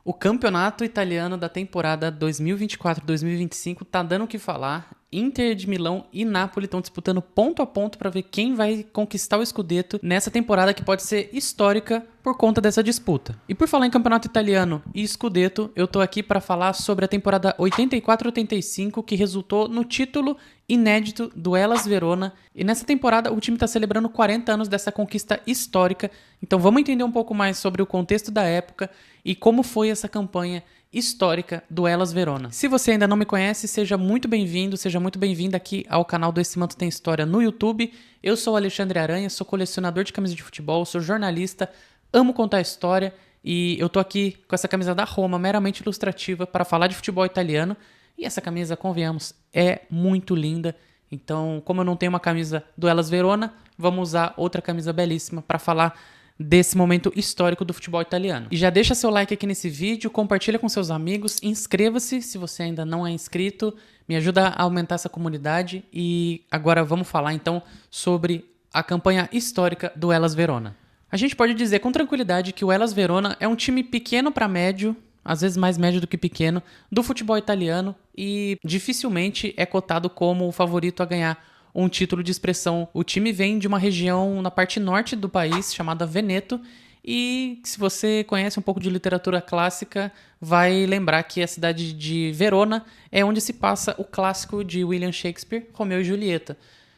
O campeonato italiano da temporada 2024-2025 tá dando o que falar. Inter de Milão e Napoli estão disputando ponto a ponto para ver quem vai conquistar o Scudetto nessa temporada que pode ser histórica por conta dessa disputa. E por falar em campeonato italiano e Scudetto, eu tô aqui para falar sobre a temporada 84-85 que resultou no título inédito do Hellas Verona. E nessa temporada o time está celebrando 40 anos dessa conquista histórica. Então vamos entender um pouco mais sobre o contexto da época e como foi essa campanha histórica do Hellas Verona. Se você ainda não me conhece, seja muito bem-vindo, seja muito bem-vinda aqui ao canal do Esse Manto Tem História no YouTube. Eu sou o Alexandre Aranha, sou colecionador de camisas de futebol, sou jornalista, amo contar história e eu tô aqui com essa camisa da Roma, meramente ilustrativa, para falar de futebol italiano. E essa camisa, convenhamos, é muito linda. Então, como eu não tenho uma camisa do Hellas Verona, vamos usar outra camisa belíssima para falar desse momento histórico do futebol italiano. E já deixa seu like aqui nesse vídeo, compartilha com seus amigos, inscreva-se se você ainda não é inscrito, me ajuda a aumentar essa comunidade. E agora vamos falar então sobre a campanha histórica do Hellas Verona. A gente pode dizer com tranquilidade que o Hellas Verona é um time pequeno para médio, às vezes mais médio do que pequeno, do futebol italiano e dificilmente é cotado como o favorito a ganhar um título de expressão. O time vem de uma região na parte norte do país chamada Veneto e se você conhece um pouco de literatura clássica vai lembrar que a cidade de Verona é onde se passa o clássico de William Shakespeare, Romeu e Julieta.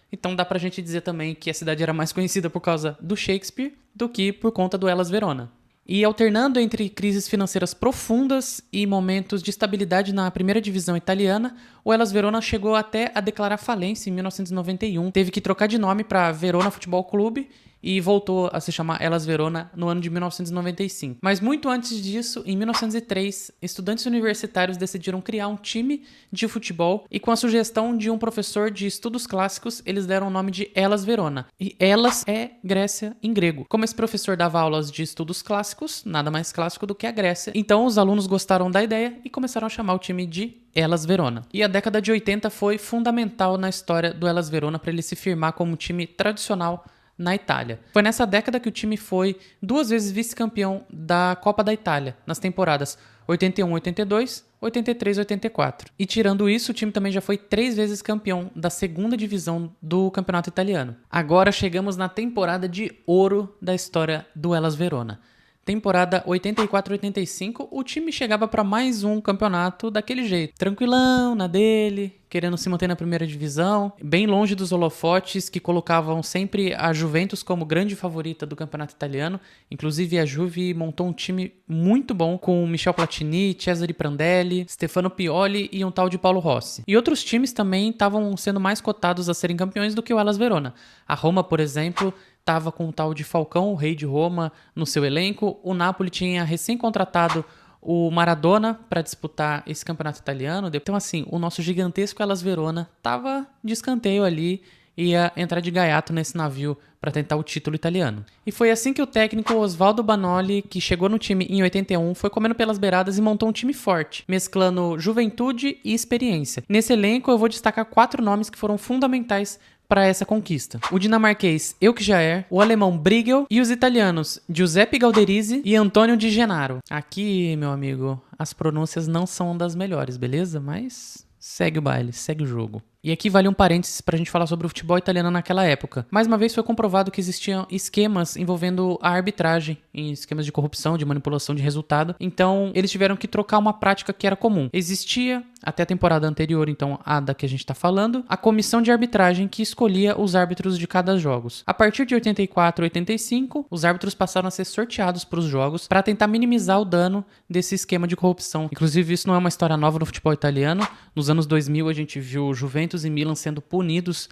Então dá pra gente dizer também que a cidade era mais conhecida por causa do Shakespeare do que por conta do Hellas Verona. E alternando entre crises financeiras profundas e momentos de estabilidade na primeira divisão italiana, o Hellas Verona chegou até a declarar falência em 1991. Teve que trocar de nome para Verona Futebol Clube e voltou a se chamar Hellas Verona no ano de 1995. Mas muito antes disso, em 1903, estudantes universitários decidiram criar um time de futebol e com a sugestão de um professor de estudos clássicos, eles deram o nome de Hellas Verona. E Hellas é Grécia em grego. Como esse professor dava aulas de estudos clássicos, nada mais clássico do que a Grécia, então os alunos gostaram da ideia e começaram a chamar o time de Hellas Verona. E a década de 80 foi fundamental na história do Hellas Verona para ele se firmar como um time tradicional na Itália. Foi nessa década que o time foi 2 vezes vice-campeão da Copa da Itália, nas temporadas 81-82, 83-84. E tirando isso, o time também já foi 3 vezes campeão da segunda divisão do campeonato italiano. Agora chegamos na temporada de ouro da história do Hellas Verona. Temporada 84-85, o time chegava para mais um campeonato daquele jeito. Tranquilão, na dele, querendo se manter na primeira divisão, bem longe dos holofotes que colocavam sempre a Juventus como grande favorita do campeonato italiano. Inclusive a Juve montou um time muito bom com Michel Platini, Cesare Prandelli, Stefano Pioli e um tal de Paulo Rossi. E outros times também estavam sendo mais cotados a serem campeões do que o Hellas Verona. A Roma, por exemplo, estava com o tal de Falcão, o rei de Roma, no seu elenco. O Napoli tinha recém-contratado o Maradona para disputar esse campeonato italiano. Então, assim, o nosso gigantesco Hellas Verona estava de escanteio ali, ia entrar de gaiato nesse navio para tentar o título italiano. E foi assim que o técnico Osvaldo Banoli, que chegou no time em 81, foi comendo pelas beiradas e montou um time forte, mesclando juventude e experiência. Nesse elenco eu vou destacar 4 nomes que foram fundamentais para essa conquista: o dinamarquês Euque Jaer, o alemão Briegel e os italianos Giuseppe Galderizzi e Antonio Di Gennaro. Aqui, meu amigo, as pronúncias não são das melhores, beleza? Mas segue o baile, segue o jogo. E aqui vale um parênteses para a gente falar sobre o futebol italiano naquela época. Mais uma vez foi comprovado que existiam esquemas envolvendo a arbitragem, em esquemas de corrupção, de manipulação de resultado. Então eles tiveram que trocar uma prática que era comum. Existia, até a temporada anterior, então a da que a gente está falando, a comissão de arbitragem que escolhia os árbitros de cada jogos. A partir de 84 e 85, os árbitros passaram a ser sorteados para os jogos para tentar minimizar o dano desse esquema de corrupção. Inclusive isso não é uma história nova no futebol italiano. Nos anos 2000 a gente viu Juventus e Milan sendo punidos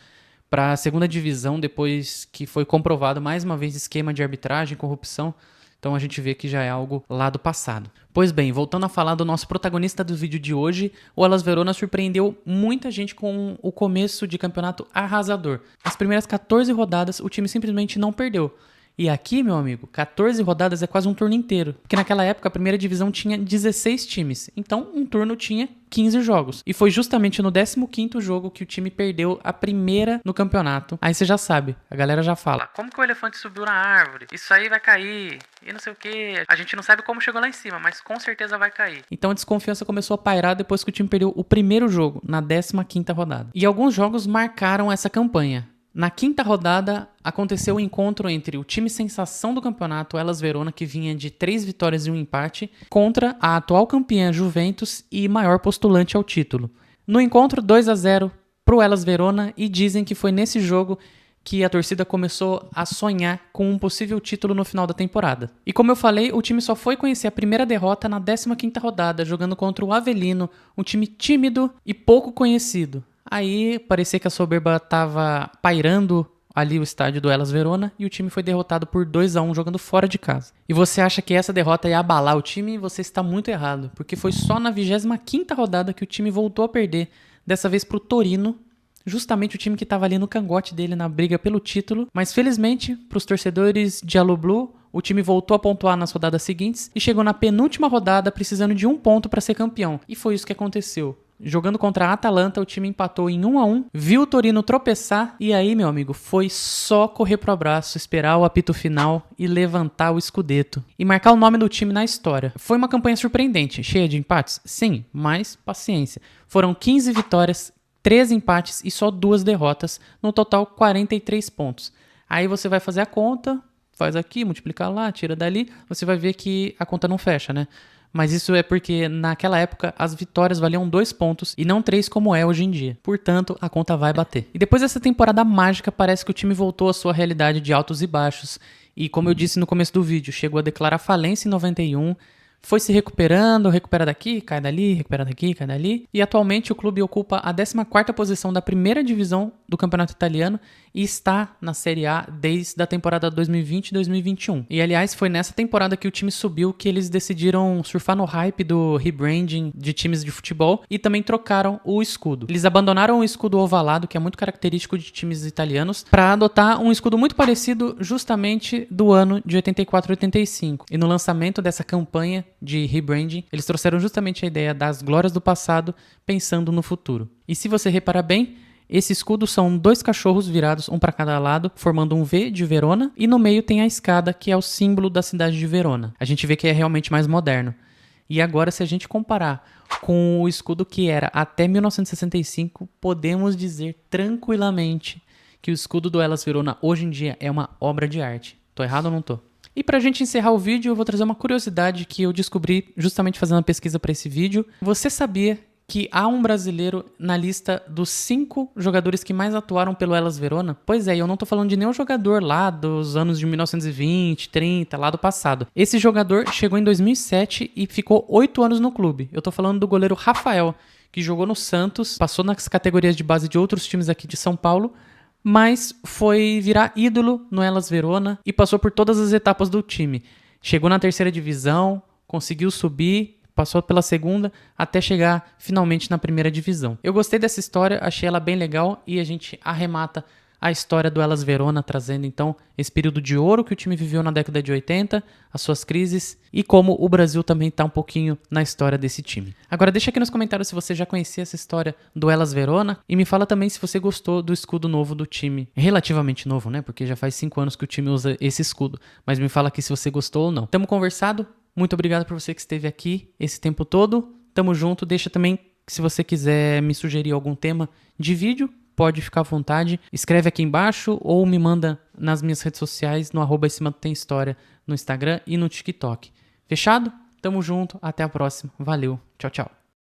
para a segunda divisão depois que foi comprovado mais uma vez esquema de arbitragem e corrupção. Então a gente vê que já é algo lá do passado. Pois bem, voltando a falar do nosso protagonista do vídeo de hoje, o Hellas Verona surpreendeu muita gente com o começo de campeonato arrasador. As primeiras 14 rodadas o time simplesmente não perdeu. E aqui, meu amigo, 14 rodadas é quase um turno inteiro. Porque naquela época a primeira divisão tinha 16 times. Então um turno tinha 15 jogos. E foi justamente no 15º jogo que o time perdeu a primeira no campeonato. Aí você já sabe, a galera já fala: como que o elefante subiu na árvore? Isso aí vai cair. E não sei o que. A gente não sabe como chegou lá em cima, mas com certeza vai cair. Então a desconfiança começou a pairar depois que o time perdeu o primeiro jogo, na 15ª rodada. E alguns jogos marcaram essa campanha. Na 5ª rodada, aconteceu o encontro entre o time sensação do campeonato, Hellas Verona, que vinha de 3 vitórias e um empate, contra a atual campeã Juventus e maior postulante ao título. No encontro, 2-0 para o Hellas Verona, e dizem que foi nesse jogo que a torcida começou a sonhar com um possível título no final da temporada. E como eu falei, o time só foi conhecer a primeira derrota na 15ª rodada, jogando contra o Avellino, um time tímido e pouco conhecido. Aí parecia que a soberba estava pairando ali o estádio do Hellas Verona e o time foi derrotado por 2-1 jogando fora de casa. E você acha que essa derrota ia abalar o time? Você está muito errado, porque foi só na 25ª rodada que o time voltou a perder, dessa vez para o Torino, justamente o time que estava ali no cangote dele na briga pelo título. Mas felizmente, para os torcedores de Alublu, o time voltou a pontuar nas rodadas seguintes e chegou na penúltima rodada precisando de 1 ponto para ser campeão. E foi isso que aconteceu. Jogando contra a Atalanta, o time empatou em 1-1, viu o Torino tropeçar e aí, meu amigo, foi só correr pro abraço, esperar o apito final e levantar o Scudetto. E marcar o nome do time na história. Foi uma campanha surpreendente, cheia de empates? Sim, mas paciência. Foram 15 vitórias, 13 empates e só 2 derrotas, no total 43 pontos. Aí você vai fazer a conta, faz aqui, multiplica lá, tira dali, você vai ver que a conta não fecha, né? Mas isso é porque naquela época as vitórias valiam 2 pontos e não 3 como é hoje em dia. Portanto, a conta vai bater. E depois dessa temporada mágica, parece que o time voltou à sua realidade de altos e baixos. E como eu disse no começo do vídeo, chegou a declarar falência em 91, foi se recuperando, recupera daqui, cai dali, recupera daqui, cai dali. E atualmente o clube ocupa a 14ª posição da primeira divisão do campeonato italiano e está na Série A desde a temporada 2020-2021. E aliás, foi nessa temporada que o time subiu que eles decidiram surfar no hype do rebranding de times de futebol e também trocaram o escudo. Eles abandonaram o escudo ovalado, que é muito característico de times italianos, para adotar um escudo muito parecido justamente do ano de 84-85. E no lançamento dessa campanha de rebranding, eles trouxeram justamente a ideia das glórias do passado pensando no futuro. E se você reparar bem, esse escudo são 2 cachorros virados, um para cada lado, formando um V de Verona, e no meio tem a escada, que é o símbolo da cidade de Verona. A gente vê que é realmente mais moderno. E agora, se a gente comparar com o escudo que era até 1965, podemos dizer tranquilamente que o escudo do Hellas Verona hoje em dia é uma obra de arte. Tô errado ou não tô? E pra gente encerrar o vídeo, eu vou trazer uma curiosidade que eu descobri justamente fazendo uma pesquisa para esse vídeo. Você sabia que há um brasileiro na lista dos 5 jogadores que mais atuaram pelo Hellas Verona? Pois é, eu não tô falando de nenhum jogador lá dos anos de 1920, 30, lá do passado. Esse jogador chegou em 2007 e ficou 8 anos no clube. Eu tô falando do goleiro Rafael, que jogou no Santos, passou nas categorias de base de outros times aqui de São Paulo, mas foi virar ídolo no Hellas Verona e passou por todas as etapas do time. Chegou na 3ª divisão, conseguiu subir, passou pela 2ª até chegar finalmente na 1ª divisão. Eu gostei dessa história, achei ela bem legal e a gente arremata a história do Hellas Verona, trazendo então esse período de ouro que o time viveu na década de 80, as suas crises e como o Brasil também está um pouquinho na história desse time. Agora deixa aqui nos comentários se você já conhecia essa história do Hellas Verona e me fala também se você gostou do escudo novo do time. Relativamente novo, né? Porque já faz 5 anos que o time usa esse escudo. Mas me fala aqui se você gostou ou não. Tamo conversado? Muito obrigado por você que esteve aqui esse tempo todo. Tamo junto. Deixa também, se você quiser me sugerir algum tema de vídeo, pode ficar à vontade. Escreve aqui embaixo ou me manda nas minhas redes sociais, no @EceManoTemHistória, no Instagram e no TikTok. Fechado? Tamo junto. Até a próxima. Valeu. Tchau, tchau.